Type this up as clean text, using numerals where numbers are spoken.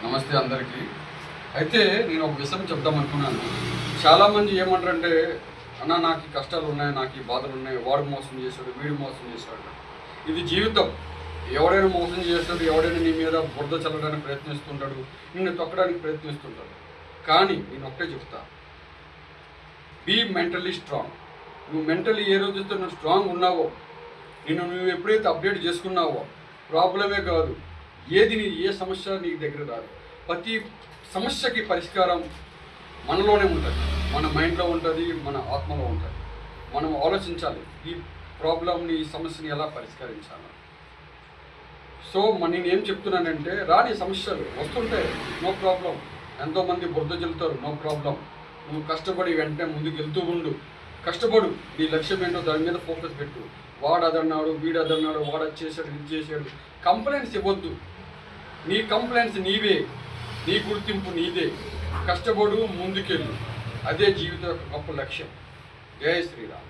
నమస్తే అందరికీ. అయితే నేను ఒక విషయం చెప్దాం అనుకున్నాను. చాలామంది ఏమంటారంటే, అన్న నాకు ఈ కష్టాలు ఉన్నాయి, నాకు ఈ బాధలు ఉన్నాయి, వాడు మోసం చేశాడు, వీడు మోసం చేశాడు. ఇది జీవితం. ఎవడైనా మోసం చేస్తాడు, ఎవడైనా నీ మీద బురద చల్లడానికి ప్రయత్నిస్తుంటాడు, నిన్ను తొక్కడానికి ప్రయత్నిస్తుంటాడు. కానీ నేను ఒకటే చెప్తా, బీ మెంటలీ స్ట్రాంగ్. నువ్వు మెంటలీ ఏ రోజైతే నువ్వు స్ట్రాంగ్ ఉన్నావో, నువ్వు ఎప్పుడైతే అప్డేట్ చేసుకున్నావో ప్రాబ్లమే కాదు, ఏ సమస్య నీకు దగ్గర రాదు. ప్రతి సమస్యకి పరిష్కారం మనలోనే ఉంటుంది, మన మైండ్లో ఉంటుంది, మన ఆత్మలో ఉంటుంది. మనం ఆలోచించాలి ఈ ప్రాబ్లమ్ని, ఈ సమస్యని ఎలా పరిష్కరించాలి. సో నేనేం చెప్తున్నానంటే, రాని సమస్యలు వస్తుంటాయి, నో ప్రాబ్లం. ఎంతోమంది బురద చెల్లుతారు, నో ప్రాబ్లం. నువ్వు కష్టపడి వెంటనే ముందుకు వెళ్తూ ఉండు, కష్టపడు. నీ లక్ష్యం ఏంటో దాని మీద ఫోకస్ పెట్టు. వాడు అదన్నాడు, వీడు అదన్నాడు, వాడు అది చేశాడు, ఇది చేశాడు, కంప్లైంట్స్ ఇవ్వద్దు. నీ కంప్లైంట్స్ నీవే, నీ గుర్తింపు నీదే. కష్టపడు, ముందుకెళ్ళు. అదే జీవితం యొక్క గొప్ప లక్ష్యం. జై శ్రీరామ్.